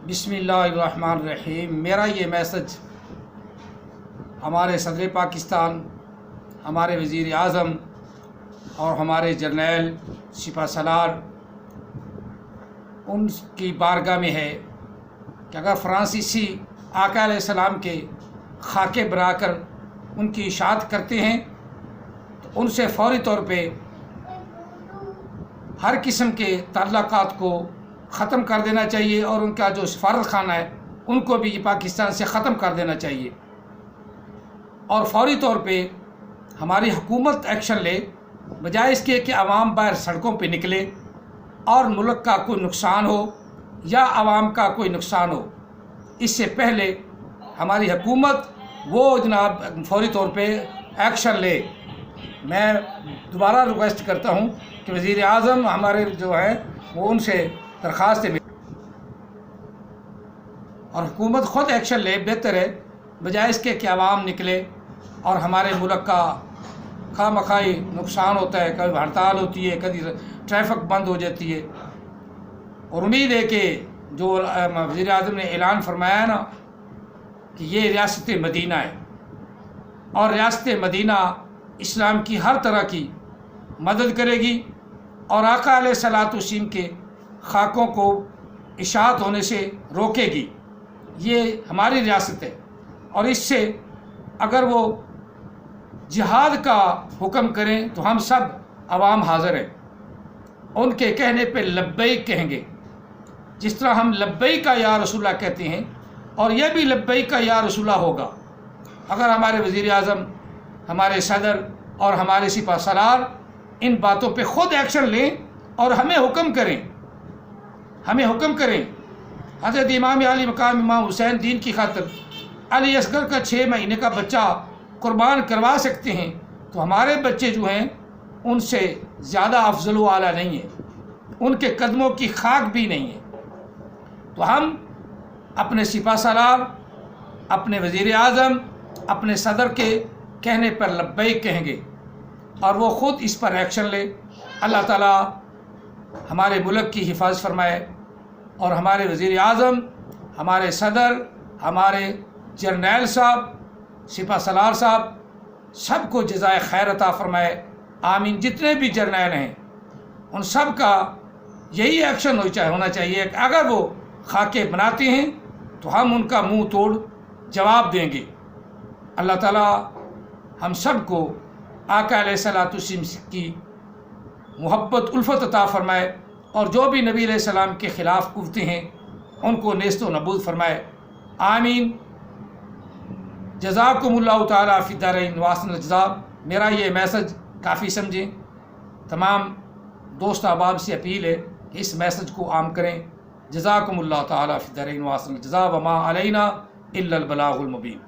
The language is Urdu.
بسم اللہ الرحمن الرحیم۔ میرا یہ میسج ہمارے صدر پاکستان، ہمارے وزیر اعظم اور ہمارے جرنیل سپہ سالار ان کی بارگاہ میں ہے کہ اگر فرانسیسی آقا علیہ السلام کے خاکے بنا کر ان کی اشاعت کرتے ہیں تو ان سے فوری طور پہ ہر قسم کے تعلقات کو ختم کر دینا چاہیے، اور ان کا جو سفارت خانہ ہے ان کو بھی پاکستان سے ختم کر دینا چاہیے، اور فوری طور پہ ہماری حکومت ایکشن لے، بجائے اس کے کہ عوام باہر سڑکوں پہ نکلے اور ملک کا کوئی نقصان ہو یا عوام کا کوئی نقصان ہو۔ اس سے پہلے ہماری حکومت وہ جناب فوری طور پہ ایکشن لے۔ میں دوبارہ ریکویسٹ کرتا ہوں کہ وزیر اعظم ہمارے جو ہیں وہ ان سے درخواست ہے اور حکومت خود ایکشن لے، بہتر ہے بجائے اس کے کہ عوام نکلے اور ہمارے ملک کا خواہ مخواہ نقصان ہوتا ہے، کبھی ہڑتال ہوتی ہے، کبھی ٹریفک بند ہو جاتی ہے۔ اور امید ہے کہ جو وزیر اعظم نے اعلان فرمایا ہے نا کہ یہ ریاست مدینہ ہے، اور ریاست مدینہ اسلام کی ہر طرح کی مدد کرے گی اور آقا علیہ الصلوۃ والسلام کے خاکوں کو اشاعت ہونے سے روکے گی۔ یہ ہماری ریاست ہے، اور اس سے اگر وہ جہاد کا حکم کریں تو ہم سب عوام حاضر ہیں، ان کے کہنے پہ لبیک کہیں گے، جس طرح ہم لبیک کا یا رسول اللہ کہتے ہیں، اور یہ بھی لبیک کا یا رسول اللہ ہوگا اگر ہمارے وزیر اعظم، ہمارے صدر اور ہمارے سپہ سالار ان باتوں پہ خود ایکشن لیں اور ہمیں حکم کریں۔ حضرت امام علی مقام امام حسین دین کی خاطر علی اصغر کا 6 مہینے کا بچہ قربان کروا سکتے ہیں، تو ہمارے بچے جو ہیں ان سے زیادہ افضل و اعلیٰ نہیں ہیں، ان کے قدموں کی خاک بھی نہیں ہے۔ تو ہم اپنے سپہ سالار، اپنے وزیر اعظم، اپنے صدر کے کہنے پر لبیک کہیں گے، اور وہ خود اس پر ایکشن لے۔ اللہ تعالیٰ ہمارے ملک کی حفاظت فرمائے، اور ہمارے وزیر اعظم، ہمارے صدر، ہمارے جرنیل صاحب، سپہ سالار صاحب سب کو جزائے خیر عطا فرمائے، آمین۔ جتنے بھی جرنیل ہیں ان سب کا یہی ایکشن ہونا چاہیے کہ اگر وہ خاکے بناتے ہیں تو ہم ان کا منہ توڑ جواب دیں گے۔ اللہ تعالیٰ ہم سب کو آقا علیہ الصلوۃ والسلام کی محبت الفت عطا فرمائے، اور جو بھی نبی علیہ السلام کے خلاف قوتیں ہیں ان کو نیست و نابود فرمائے، آمین۔ جزاکم اللہ تعالیٰ فی الدارین واحسن الجزاء۔ میرا یہ میسج کافی سمجھیں، تمام دوست احباب سے اپیل ہے کہ اس میسج کو عام کریں۔ جزاکم اللہ تعالیٰ فی الدارین واحسن الجزاء، وما علینا الا البلاغ المبین۔